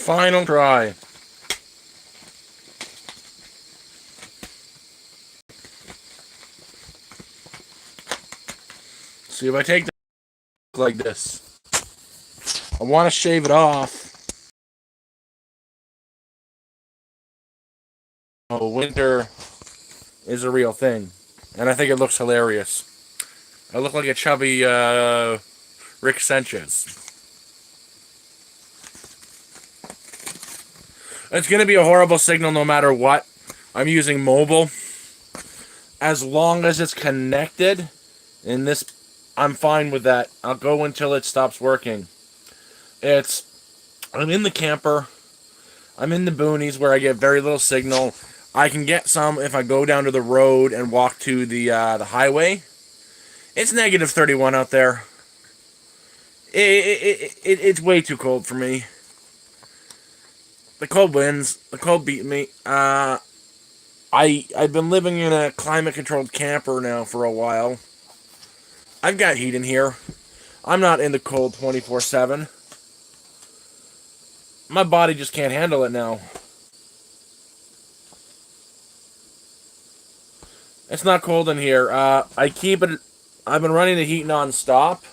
Final try. See, if I take the like this, I want to shave it off. Oh, winter is a real thing, and I think it looks hilarious. I look like a chubby Rick Sanchez. It's gonna be a horrible signal no matter what. I'm using mobile. As long as it's connected, in this, I'm fine with that. I'll go until it stops working. I'm in the camper. I'm in the boonies where I get very little signal. I can get some if I go down to the road and walk to the highway. It's negative 31 out there. It's way too cold for me. The cold wins. The cold beat me. I've been living in a climate controlled camper now for a while. I've got heat in here. I'm not in the cold 24/7. My body just can't handle it now. It's not cold in here. I keep it. I've been running the heat non-stop.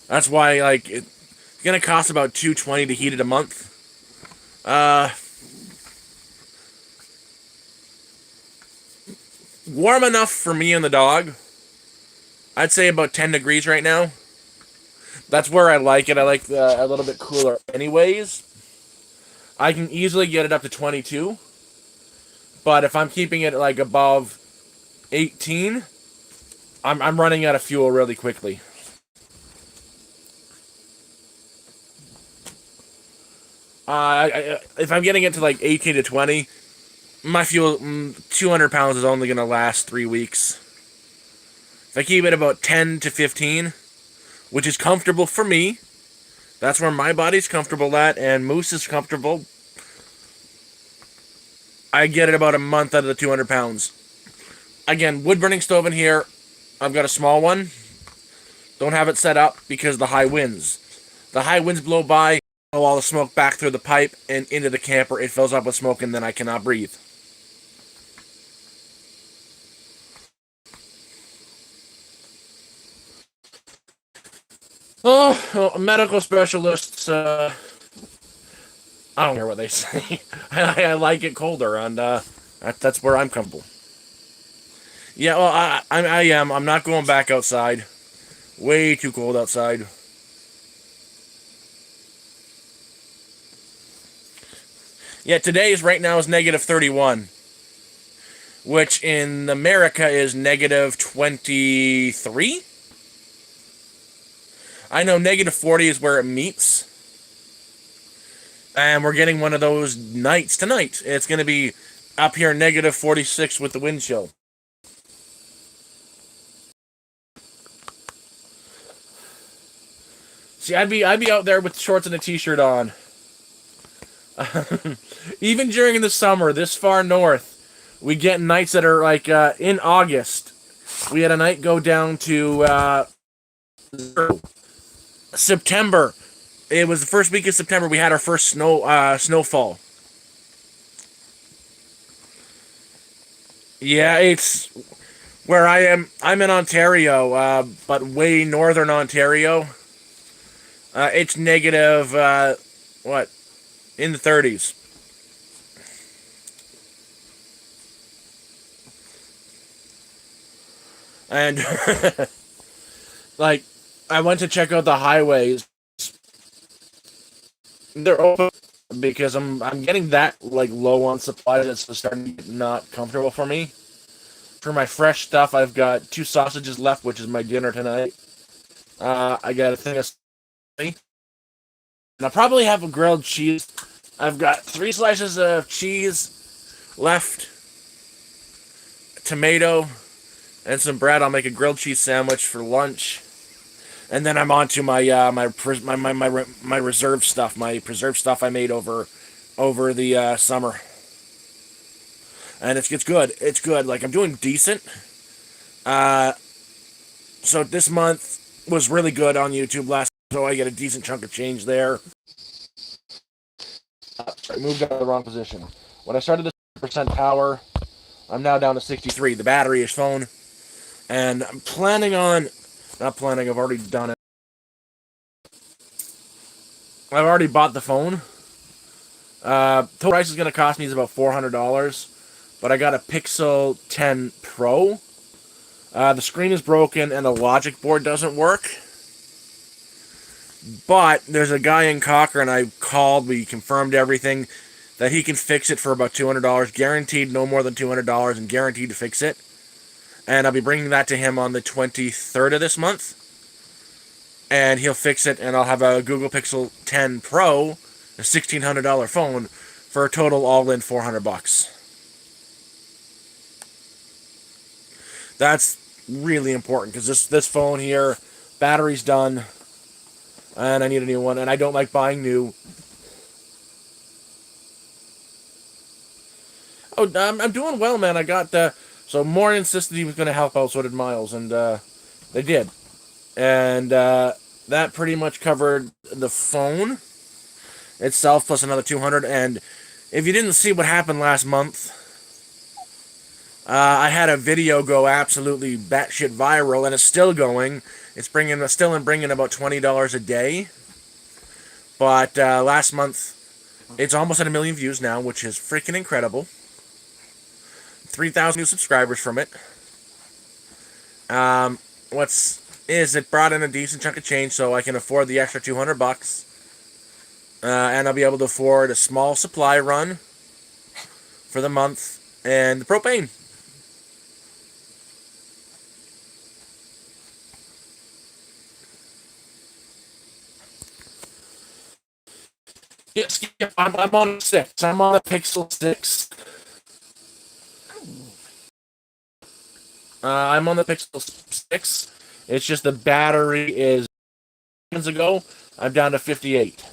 That's why, like, it's gonna cost about $220 to heat it a month. Warm enough for me and the dog. I'd say about 10 degrees right now. That's where I like it. I like a little bit cooler anyways. I can easily get it up to 22. But if I'm keeping it like above 18, I'm running out of fuel really quickly. If I'm getting it to like 18 to 20, my fuel, 200 pounds is only going to last 3 weeks. If I keep it about 10 to 15, which is comfortable for me, that's where my body's comfortable at, and Moose is comfortable, I get it about a month out of the 200 pounds. Again, wood burning stove in here. I've got a small one. Don't have it set up because the high winds. The high winds blow by, blow all the smoke back through the pipe and into the camper. It fills up with smoke and then I cannot breathe. Oh, well, medical specialists, I don't care what they say. I like it colder, and that's where I'm comfortable. Yeah, well, I am. I'm not going back outside. Way too cold outside. Yeah, today's right now is negative 31, which in America is negative 23. I know negative 40 is where it meets. And we're getting one of those nights tonight. It's going to be up here negative 46 with the wind chill. See, I'd be out there with shorts and a t-shirt on. Even during the summer, this far north, we get nights that are like in August. We had a night go down to September. It was the first week of September. We had our first snowfall. Yeah, it's where I am. I'm in Ontario, but way northern Ontario. It's negative what, in the 30s. And like, I went to check out the highways. They're open because I'm getting that like low on supplies. It's starting to get not comfortable for me. For my fresh stuff, I've got 2 sausages left, which is my dinner tonight. I got a thing of and I'll probably have a grilled cheese. I've got 3 slices of cheese left, tomato, and some bread. I'll make a grilled cheese sandwich for lunch. And then I'm on to my reserve stuff, my preserved stuff I made over the summer, and it's good. It's good. Like, I'm doing decent. So this month was really good on YouTube last, so I get a decent chunk of change there. Sorry, moved out of the wrong position. When I started this percent power, I'm now down to 63. The battery-ish phone, and I'm planning on, not planning. I've already done it. I've already bought the phone. Total price is going to cost me is about $400, but I got a Pixel 10 Pro. The screen is broken and the logic board doesn't work. But there's a guy in Cochrane I called. We confirmed everything that he can fix it for about $200, guaranteed no more than $200, and guaranteed to fix it. And I'll be bringing that to him on the 23rd of this month. And he'll fix it, and I'll have a Google Pixel 10 Pro, a $1,600 phone, for a total all-in $400. That's really important, because this phone here, battery's done, and I need a new one, and I don't like buying new. Oh, I'm doing well, man. I got, so Moore insisted he was going to help out, so did Miles, and they did. And that pretty much covered the phone itself, plus another 200. And if you didn't see what happened last month, I had a video go absolutely batshit viral, and it's still going. It's bringing about $20 a day. But last month, it's almost at 1 million views now, which is freaking incredible. 3,000 new subscribers from it. It brought in a decent chunk of change, so I can afford the extra $200. And I'll be able to afford a small supply run for the month and the propane. Yes, I'm on 6. I'm on a Pixel 6. I'm on the Pixel 6. It's just the battery is ago. I'm down to 58.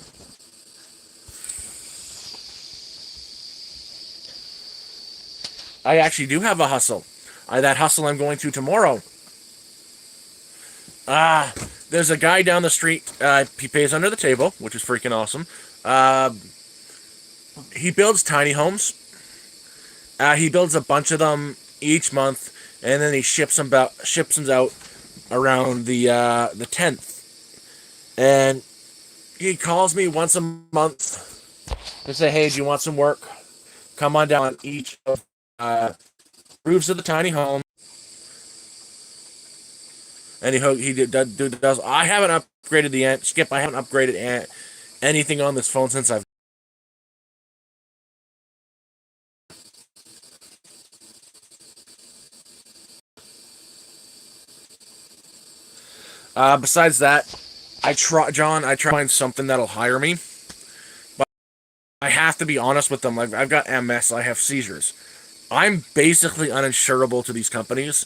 I actually do have a hustle. That hustle I'm going to tomorrow. There's a guy down the street. He pays under the table, which is freaking awesome. He builds tiny homes. He builds a bunch of them each month, and then he ships them out around the 10th. And he calls me once a month to say, "Hey, do you want some work? Come on down on each of roofs of the tiny home." And he does. I haven't upgraded I haven't upgraded anything on this phone since I've. Besides that, I try to find something that'll hire me, but I have to be honest with them. I've got MS. I have seizures. I'm basically uninsurable to these companies.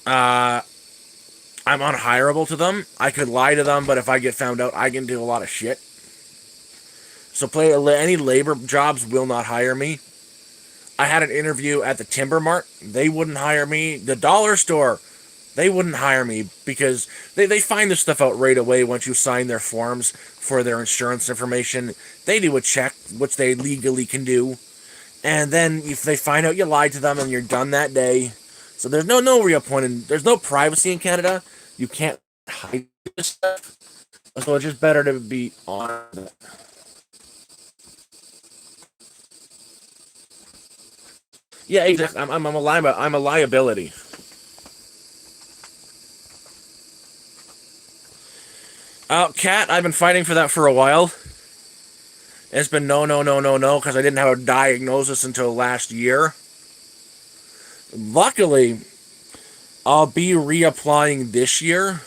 I'm unhireable to them. I could lie to them, but if I get found out, I can do a lot of shit. So any labor jobs will not hire me. I had an interview at the Timber Mart. They wouldn't hire me. The dollar store, they wouldn't hire me because they find this stuff out right away once you sign their forms for their insurance information. They do a check, which they legally can do. And then if they find out you lied to them and you're done that day. So there's no real point in... There's no privacy in Canada. You can't hide this stuff. So it's just better to be honest. Yeah, exactly. I'm a liability. Cat, I've been fighting for that for a while. It's been no, because I didn't have a diagnosis until last year. Luckily, I'll be reapplying this year.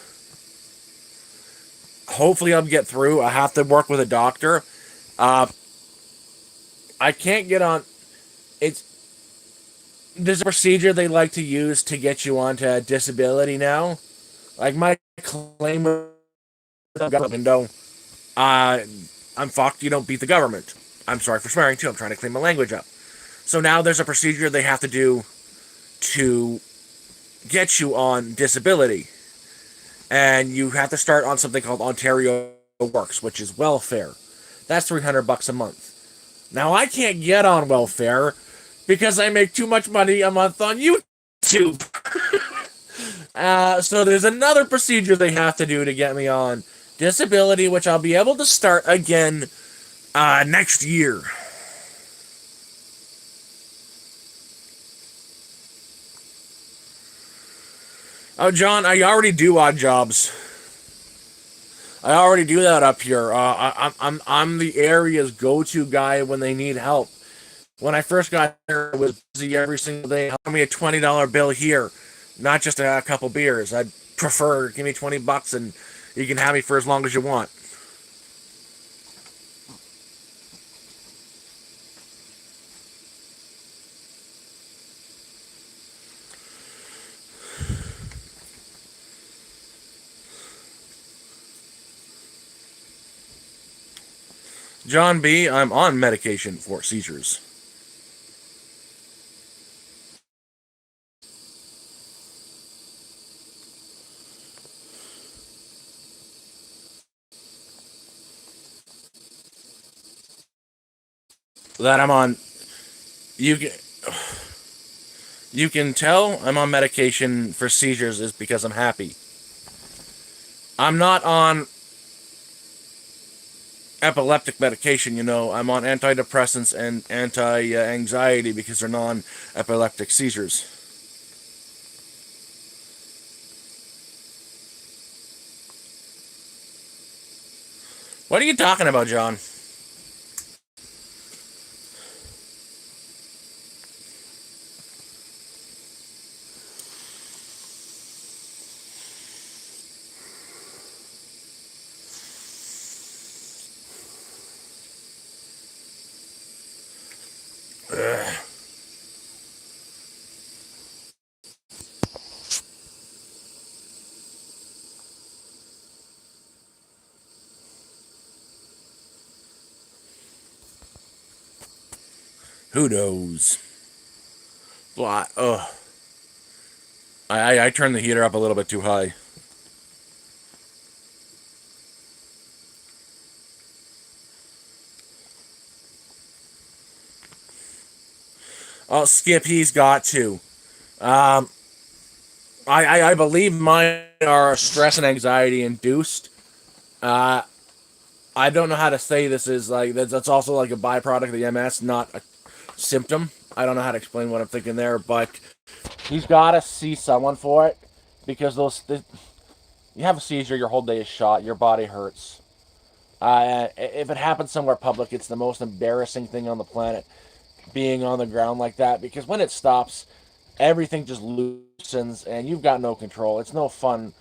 Hopefully I'll get through. I have to work with a doctor. I can't get on... There's a procedure they like to use to get you onto disability now. Like my claim window, I'm fucked. You don't beat the government. I'm sorry for swearing too. I'm trying to clean my language up. So now there's a procedure they have to do to get you on disability, and you have to start on something called Ontario Works, which is welfare. That's $300 a month. Now I can't get on welfare because I make too much money a month on YouTube. So there's another procedure they have to do to get me on disability, which I'll be able to start again next year. Oh, John, I already do odd jobs. I already do that up here. I'm the area's go-to guy when they need help. When I first got here, I was busy every single day. Give me a $20 bill here, not just a couple beers. I'd prefer give me $20 and you can have me for as long as you want. John B, I'm on medication for seizures. That I'm on. You can you can tell I'm on medication for seizures is because I'm happy. I'm not on epileptic medication, I'm on antidepressants and anti-anxiety because they're non-epileptic seizures. What are you talking about, John? Ugh. Who knows? Blah. Ugh. I turned the heater up a little bit too high. Oh, Skip, he's got to. Um, I believe mine are stress and anxiety induced. Uh, I don't know how to say this is like that's also like a byproduct of the MS, not a symptom. I don't know how to explain what I'm thinking there, but he's got to see someone for it because you have a seizure, your whole day is shot, your body hurts. If it happens somewhere public, it's the most embarrassing thing on the planet being on the ground like that because when it stops, everything just loosens and you've got no control. It's no fun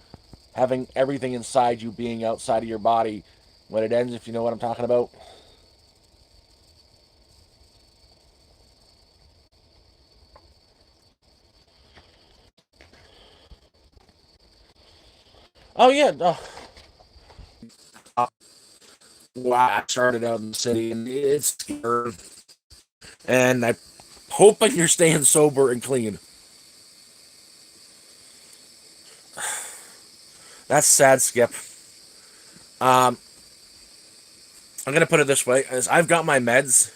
having everything inside you being outside of your body when it ends, if you know what I'm talking about. Oh, yeah. I started out in the city and it's scary. And I'm hoping you're staying sober and clean. That's sad, Skip. Um, I'm gonna put it this way: as I've got my meds,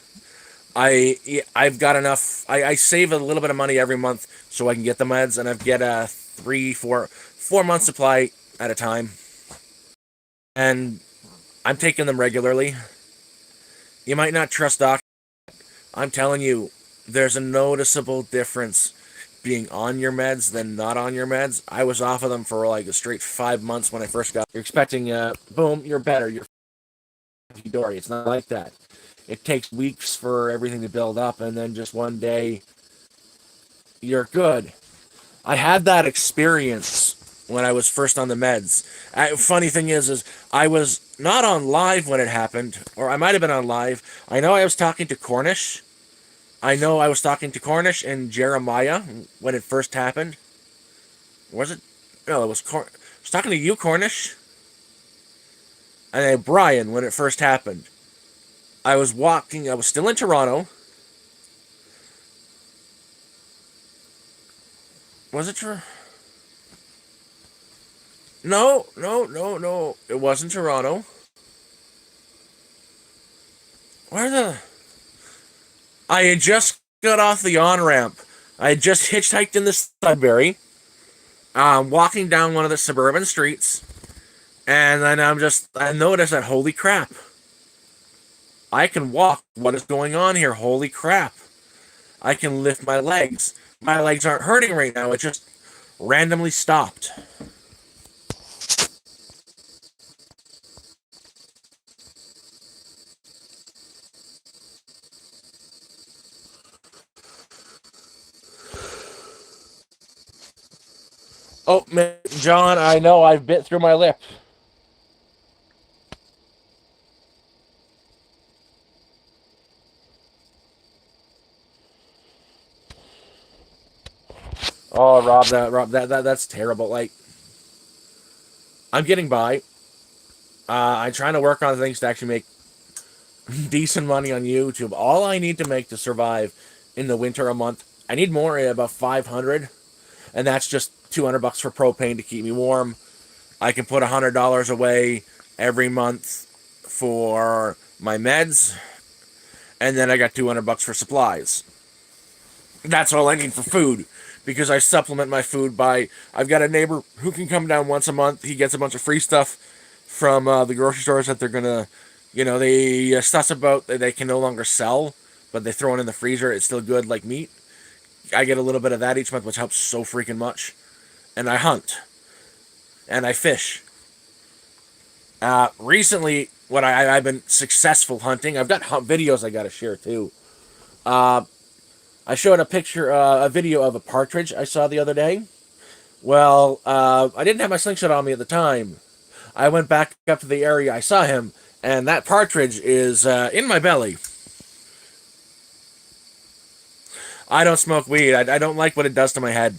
I've got enough. I save a little bit of money every month so I can get the meds, and I get a 4 month supply at a time, and I'm taking them regularly. You might not trust doc. I'm telling you, there's a noticeable difference being on your meds than not on your meds. I was off of them for like a straight 5 months when I first got. You're expecting, boom, you're better. You're dory. It's not like that. It takes weeks for everything to build up, and then just one day you're good. I had that experience when I was first on the meds. Funny thing is I was not on live when it happened, or I might have been on live. I know I was talking to Cornish. I know I was talking to Cornish and Jeremiah when it first happened. Was it? No, it was I was talking to you, Cornish, and then Brian when it first happened. I was walking. I was still in Toronto. Was it true? No, no, no, no. It wasn't Toronto. Where the? I had just got off the on ramp. I had just hitchhiked in the Sudbury, walking down one of the suburban streets, and then I noticed that holy crap, I can walk. What is going on here? Holy crap. I can lift my legs. My legs aren't hurting right now. It just randomly stopped. Oh, man, John, I know I've bit through my lip. Oh, that's terrible. Like, I'm getting by. I'm trying to work on things to actually make decent money on YouTube. All I need to make to survive in the winter a month, I need more, about 500, and that's just 200 bucks for propane to keep me warm. I can put $100 away every month for my meds, and then I got 200 bucks for supplies. That's all I need for food, because I supplement my food by, I've got a neighbor who can come down once a month. He gets a bunch of free stuff from the grocery stores that they're gonna, they stuff about that they can no longer sell, but they throw it in the freezer. It's still good, like meat. I get a little bit of that each month, which helps so freaking much. And I hunt and I fish. Recently, I've been successful hunting. I've got hunt videos I got to share too. I showed a video of a partridge I saw the other day. Well, I didn't have my slingshot on me at the time. I went back up to the area I saw him, and that partridge is in my belly. I don't smoke weed. I don't like what it does to my head.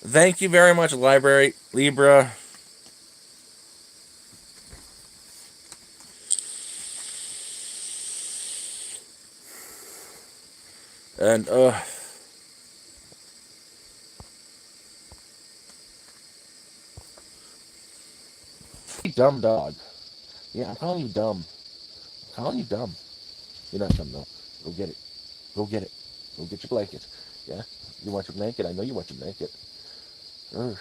Thank you very much, Library Libra. And dumb dog. Yeah, I'm calling you dumb. I'm calling you dumb. You're not dumb though. Go get it. Go get it. Go get your blanket. Yeah? You want your blanket? I know you want your blanket. Ugh.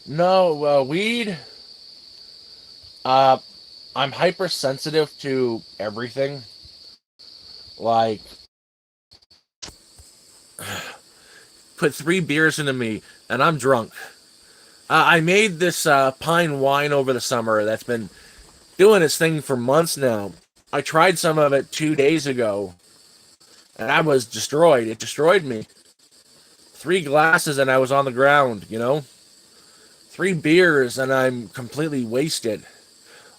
No, weed. Uh, I'm hypersensitive to everything. Like, put 3 beers into me, and I'm drunk. I made this pine wine over the summer that's been doing its thing for months now. I tried some of it 2 days ago, and I was destroyed. It destroyed me. 3 glasses, and I was on the ground. 3 beers, and I'm completely wasted.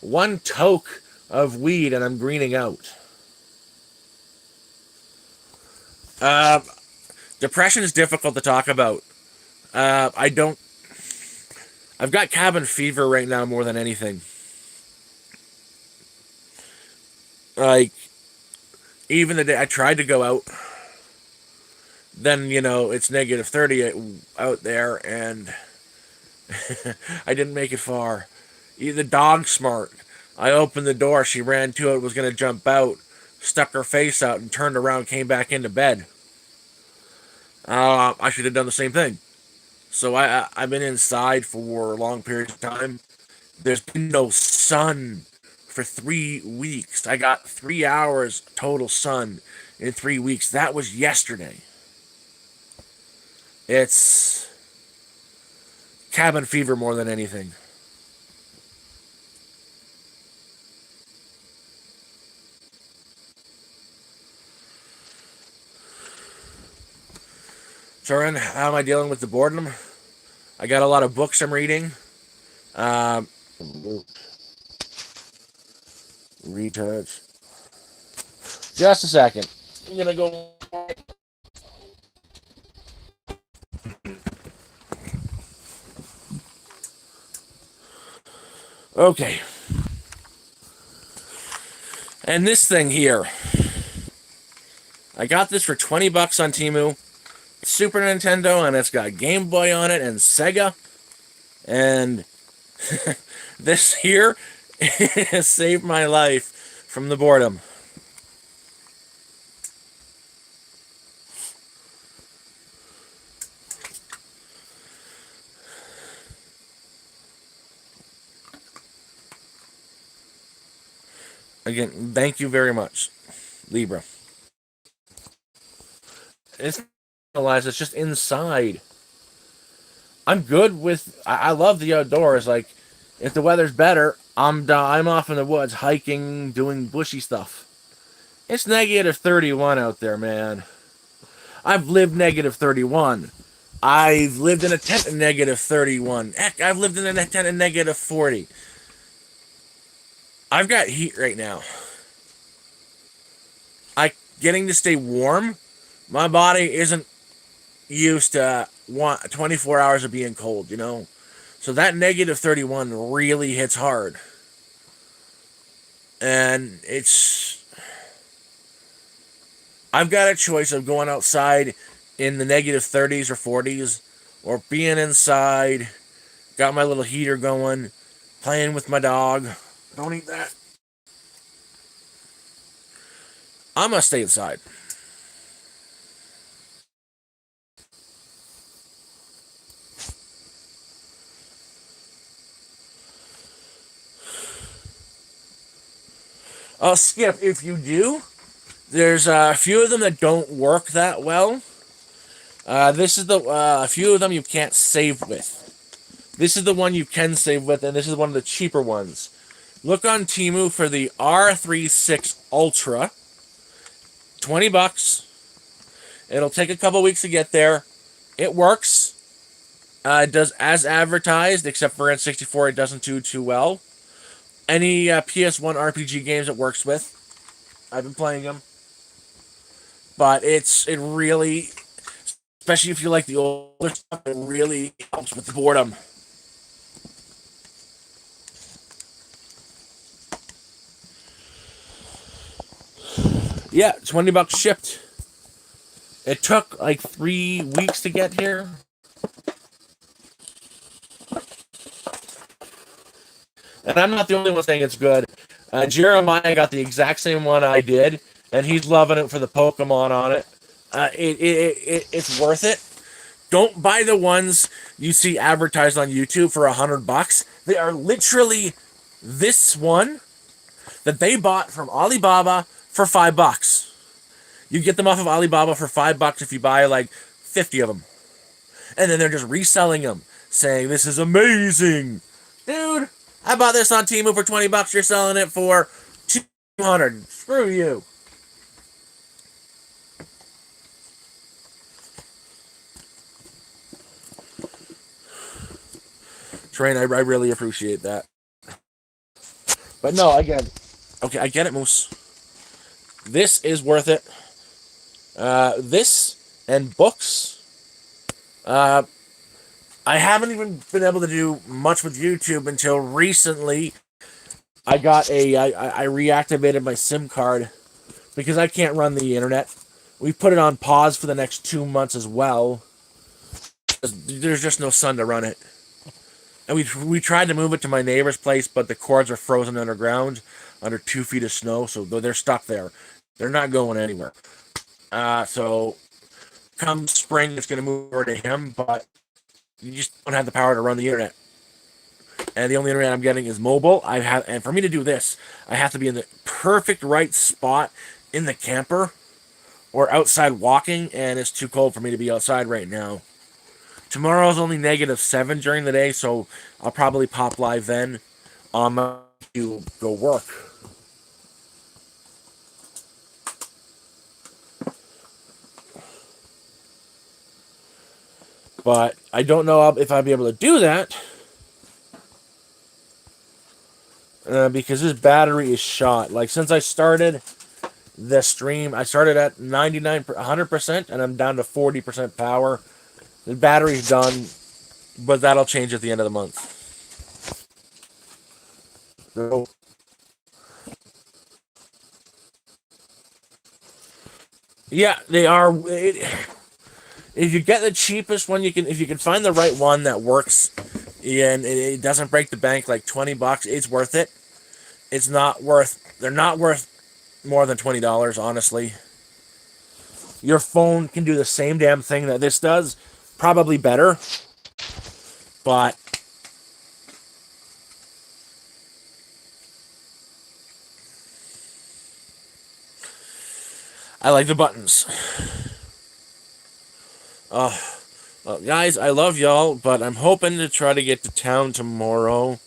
1 toke of weed, and I'm greening out. Uh, Depression is difficult to talk about. I don't. I've got cabin fever right now more than anything. Like, even the day I tried to go out, then, it's -30 out there, and I didn't make it far. The dog's smart. I opened the door, she ran to it, was going to jump out, stuck her face out, and turned around, came back into bed. I should have done the same thing. So I've been inside for long periods of time. There's been no sun for 3 weeks. I got 3 hours total sun in 3 weeks. That was yesterday. It's cabin fever more than anything. Turin, how am I dealing with the boredom? I got a lot of books I'm reading. Um, Retouch. Just a second. I'm gonna go. Okay. And this thing here, I got this for 20 bucks on Temu. Super Nintendo, and it's got Game Boy on it and Sega. And this here has saved my life from the boredom. Again, thank you very much, Libra. It's just inside. I'm good with. I love the outdoors. Like, if the weather's better, I'm off in the woods hiking, doing bushy stuff. It's negative 31 out there, man. I've lived negative 31. I've lived in a tent in negative 31. Heck, I've lived in a tent in negative 40. I've got heat right now. Getting to stay warm. My body isn't used to 24 hours of being cold, you know? So that negative 31 really hits hard. And I've got a choice of going outside in the negative 30s or 40s, or being inside, got my little heater going, playing with my dog. Don't eat that. I'm gonna stay inside. Skip, if you do, there's a few of them that don't work that well. This is a few of them you can't save with. This is the one you can save with, and this is one of the cheaper ones. Look on Temu for the R36 Ultra. 20 bucks. It'll take a couple weeks to get there. It works. It does as advertised, except for N64, it doesn't do too well. Any PS1 RPG games it works with, I've been playing them. But it really, especially if you like the older stuff, it really helps with the boredom. Yeah, 20 bucks shipped. It took like 3 weeks to get here. And I'm not the only one saying it's good. Jeremiah got the exact same one I did, and he's loving it for the Pokemon on it. It's worth it. Don't buy the ones you see advertised on YouTube for $100. They are literally this one that they bought from Alibaba for $5. You get them off of Alibaba for $5 if you buy like 50 of them. And then they're just reselling them, saying this is amazing. Dude, I bought this on Temu for 20 bucks. You're selling it for 200. Screw you. Train, I really appreciate that. But no, again, okay, I get it, Moose. This is worth it. This and books. I haven't even been able to do much with YouTube until recently. I reactivated my SIM card because I can't run the internet. We put it on pause for the next 2 months as well. There's just no sun to run it. And we tried to move it to my neighbor's place, but the cords are frozen underground under 2 feet of snow, so they're stuck there. They're not going anywhere. So come spring, it's going to move over to him, but you just don't have the power to run the internet. And the only internet I'm getting is mobile. And for me to do this, I have to be in the perfect right spot in the camper or outside walking, and it's too cold for me to be outside right now. Tomorrow's only -7 during the day, so I'll probably pop live then to go work. But I don't know if I'll be able to do that because this battery is shot. Like, since I started the stream, I started at 100%, and I'm down to 40% power. The battery's done, but that'll change at the end of the month. So, Yeah, they are. If you get the cheapest one, if you can find the right one that works, and it doesn't break the bank, like $20, it's worth it. It's not worth. They're not worth more than $20, honestly. Your phone can do the same damn thing that this does, probably better, but I like the buttons. Well, guys, I love y'all, but I'm hoping to try to get to town tomorrow.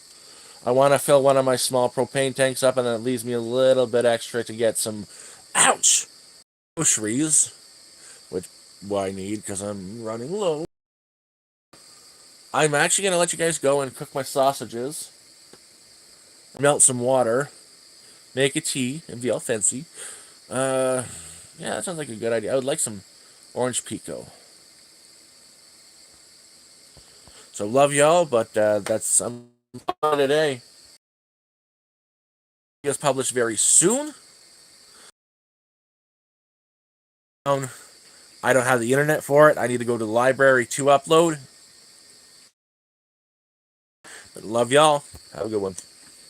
I want to fill one of my small propane tanks up, and then it leaves me a little bit extra to get some, ouch, groceries, which I need because I'm running low. I'm actually going to let you guys go and cook my sausages, melt some water, make a tea, and be all fancy. Uh, yeah, that sounds like a good idea. I would like some orange pico. So love y'all, but that's today. It's published very soon. I don't have the internet for it. I need to go to the library to upload. But love y'all. Have a good one.